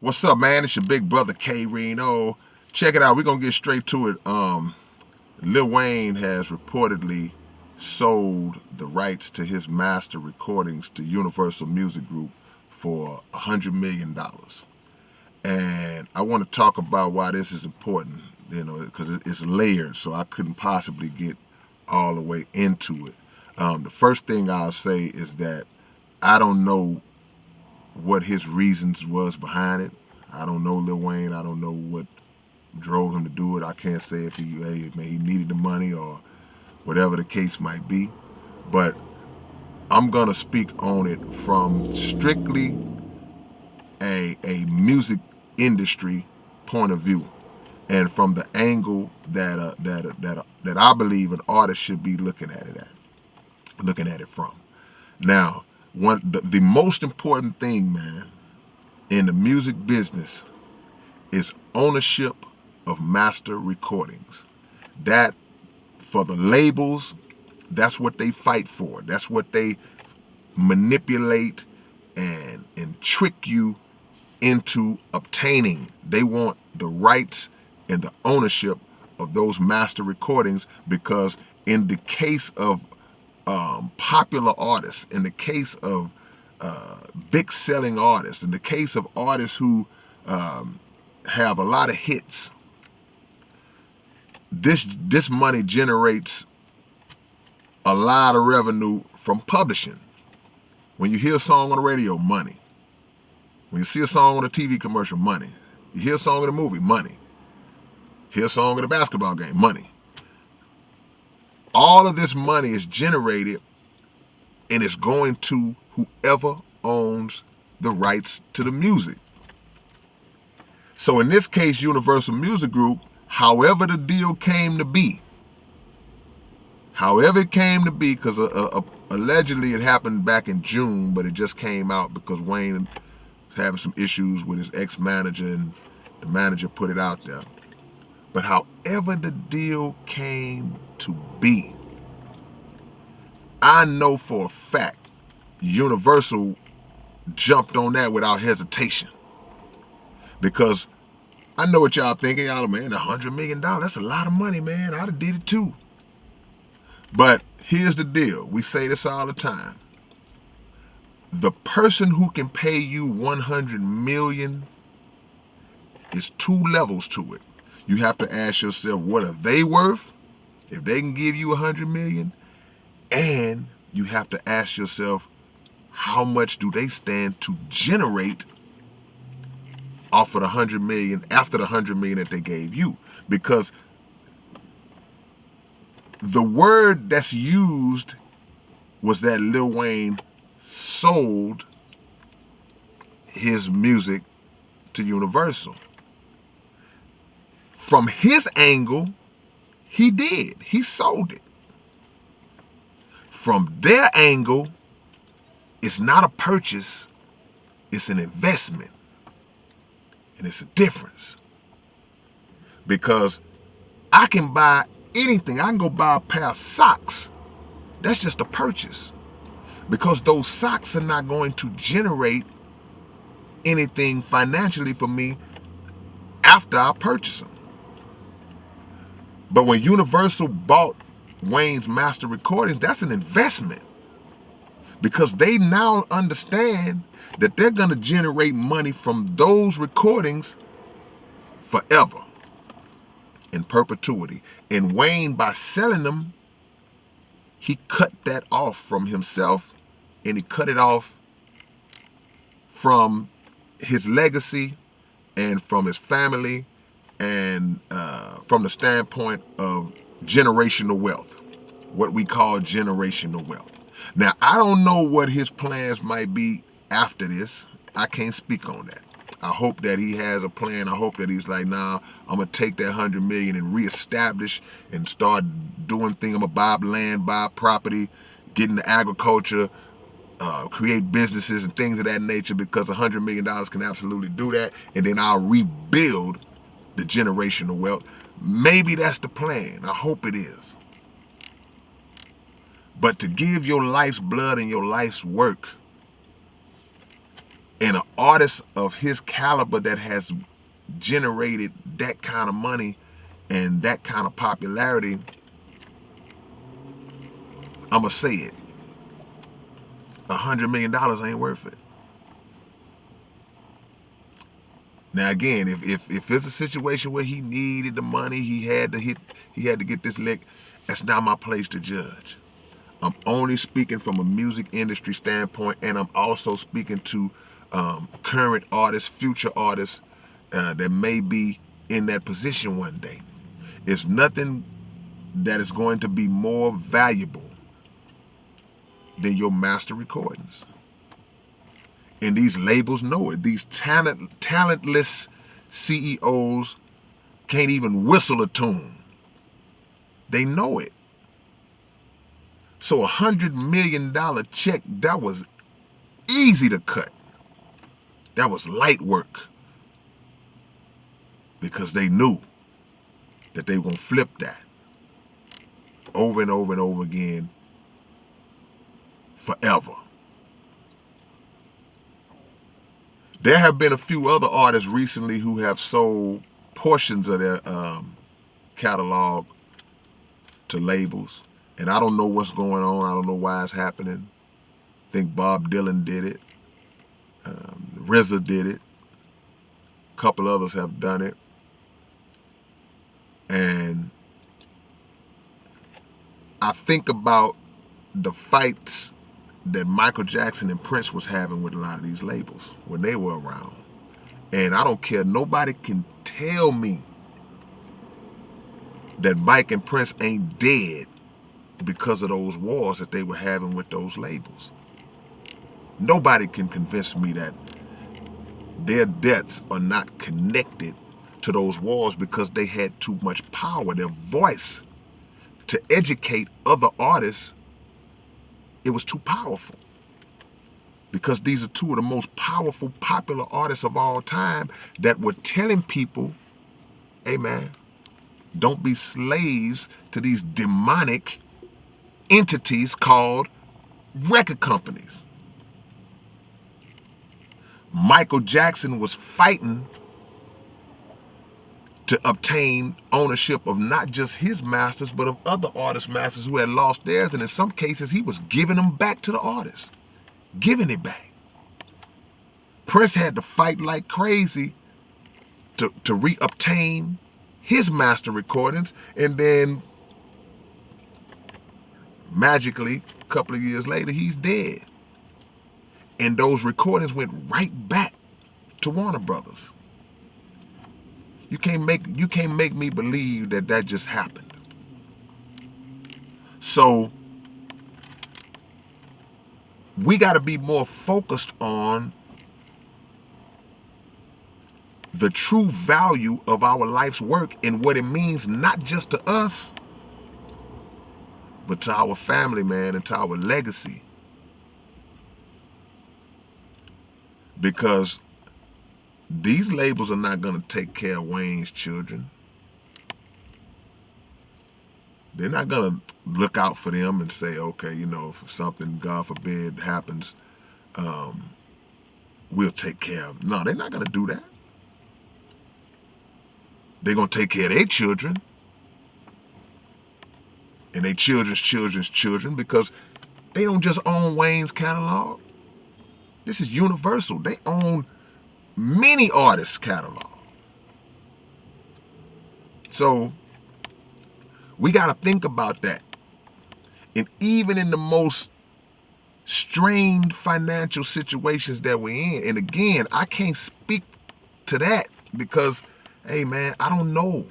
What's up, man? It's your big brother K-Rino. Check it out. We're gonna get straight to it. Lil Wayne has reportedly sold the rights to his master recordings to Universal Music Group for $100 million. And I want to talk about why this is important, because it's layered, so I couldn't possibly get all the way into it. The first thing I'll say is that I don't know what his reasons was behind it. I don't know Lil Wayne. I don't know what drove him to do it. I can't say if he needed the money or whatever the case might be. But I'm gonna speak on it from strictly a music industry point of view, and from the angle that I believe an artist should be looking at it from. Now, the most important thing, man, in the music business is ownership of master recordings. That, for the labels, that's what they fight for. That's what they manipulate and trick you into obtaining. They want the rights and the ownership of those master recordings, because in the case of popular artists, in the case of big selling artists, in the case of artists who have a lot of hits, this money generates a lot of revenue from publishing. When you hear a song on the radio, money. When you see a song on a TV commercial, money. You hear a song in a movie, money. Hear a song in a basketball game, money. All of this money is generated, and it's going to whoever owns the rights to the music. So in this case, Universal Music Group, however the deal came to be, because allegedly it happened back in June, but it just came out because Wayne was having some issues with his ex-manager, and the manager put it out there. But however the deal came to be, I know for a fact Universal jumped on that without hesitation. Because I know what y'all thinking. Y'all, man, $100 million, that's a lot of money, man. I'd have did it too. But here's the deal. We say this all the time. The person who can pay you $100 million is two levels to it. You have to ask yourself, what are they worth if they can give you $100 million? And you have to ask yourself, how much do they stand to generate off of the $100 million, after the $100 million that they gave you? Because the word that's used was that Lil Wayne sold his music to Universal. From his angle, he did. He sold it. From their angle, it's not a purchase, it's an investment. And it's a difference. Because I can buy anything. I can go buy a pair of socks. That's just a purchase. Because those socks are not going to generate anything financially for me after I purchase them. But when Universal bought Wayne's master recordings, that's an investment. Because they now understand that they're going to generate money from those recordings forever, in perpetuity. And Wayne, by selling them, he cut that off from himself, and he cut it off from his legacy and from his family, and from the standpoint of generational wealth, what we call generational wealth. Now, I don't know what his plans might be after this. I can't speak on that. I hope that he has a plan. I hope that he's like, nah, I'm going to take that $100 million and reestablish and start doing things. I'm going to buy land, buy property, get into agriculture, create businesses and things of that nature, because $100 million can absolutely do that. And then I'll rebuild the generational wealth. Maybe that's the plan. I hope it is. But to give your life's blood and your life's work And an artist of his caliber that has generated that kind of money and that kind of popularity, I'ma say it, $100 million ain't worth it. Now again, if it's a situation where he needed the money, he had to get this lick, that's not my place to judge. I'm only speaking from a music industry standpoint, and I'm also speaking to current artists, future artists that may be in that position one day. It's nothing that is going to be more valuable than your master recordings. And these labels know it. These talentless CEOs can't even whistle a tune. They know it. So $100 million check, that was easy to cut. That was light work. Because they knew that they were going to flip that over and over and over again forever. There have been a few other artists recently who have sold portions of their catalog to labels. And I don't know what's going on. I don't know why it's happening. I think Bob Dylan did it. RZA did it. A couple others have done it. And I think about the fights that Michael Jackson and Prince was having with a lot of these labels when they were around. And I don't care. Nobody can tell me that Mike and Prince ain't dead because of those wars that they were having with those labels. Nobody can convince me that their deaths are not connected to those wars because they had too much power. Their voice to educate other artists, it was too powerful. Because these are two of the most powerful, popular artists of all time that were telling people, hey man, don't be slaves to these demonic entities called record companies. Michael Jackson was fighting to obtain ownership of not just his masters, but of other artists' masters who had lost theirs. And in some cases, he was giving them back to the artists, giving it back. Prince had to fight like crazy to re-obtain his master recordings, and then magically, a couple of years later, he's dead. And those recordings went right back to Warner Brothers. You can't make me believe that just happened. So we got to be more focused on the true value of our life's work and what it means, not just to us, but to our family, man, and to our legacy. Because these labels are not going to take care of Wayne's children. They're not going to look out for them and say, okay, if something, God forbid, happens, we'll take care of them. No, they're not going to do that. They're going to take care of their children and their children's children's children, because they don't just own Wayne's catalog. This is universal. They own many artists' catalog. So we got to think about that. And even in the most strained financial situations that we're in, and again, I can't speak to that because, hey man, I don't know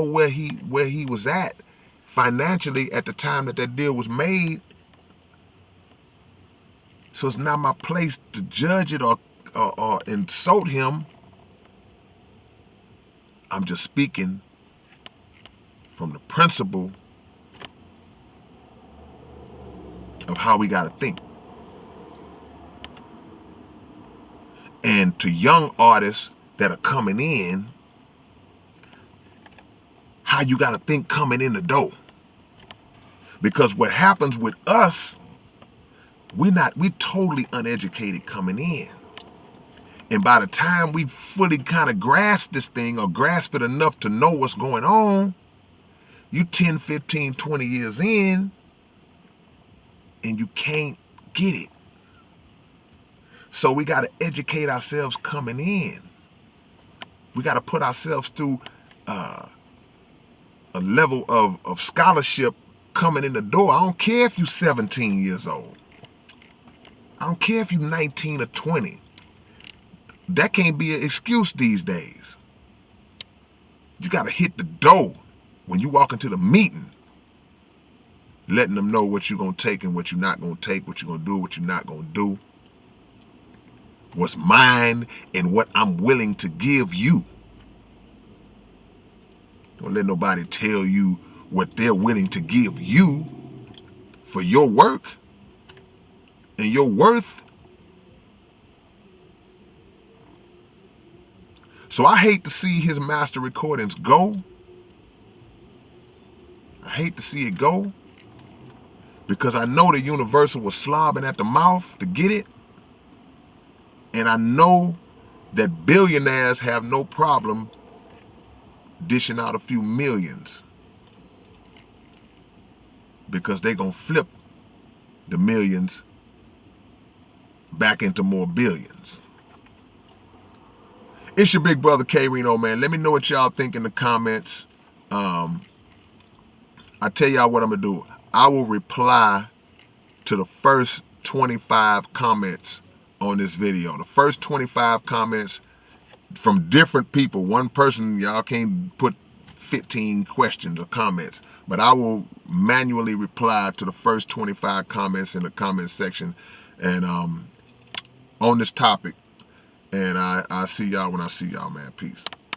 where he was at financially at the time that deal was made. So it's not my place to judge it or insult him. I'm just speaking from the principle of how we got to think. And to young artists that are coming in, how you got to think coming in the door. Because what happens with us, we totally uneducated coming in. And by the time we fully kind of grasp this thing or grasp it enough to know what's going on, you 10, 15, 20 years in, and you can't get it. So we got to educate ourselves coming in. We got to put ourselves through a level of scholarship coming in the door. I don't care if you're 17 years old. I don't care if you're 19 or 20. That can't be an excuse these days. You got to hit the door when you walk into the meeting, letting them know what you're going to take and what you're not going to take, what you're going to do, what you're not going to do, what's mine and what I'm willing to give you. Don't let nobody tell you what they're willing to give you for your work and your worth. So I hate to see his master recordings go. I hate to see it go because I know the Universal was slobbing at the mouth to get it. And I know that billionaires have no problem dishing out a few millions because they're going to flip the millions back into more billions. It's your big brother K-Rino, man. Let me know what y'all think in the comments. I tell y'all what I'm going to do. I will reply to the first 25 comments on this video. The first 25 comments from different people. One person, y'all can't put 15 questions or comments, but I will manually reply to the first 25 comments in the comment section and on this topic. And I see y'all when I see y'all, man. Peace.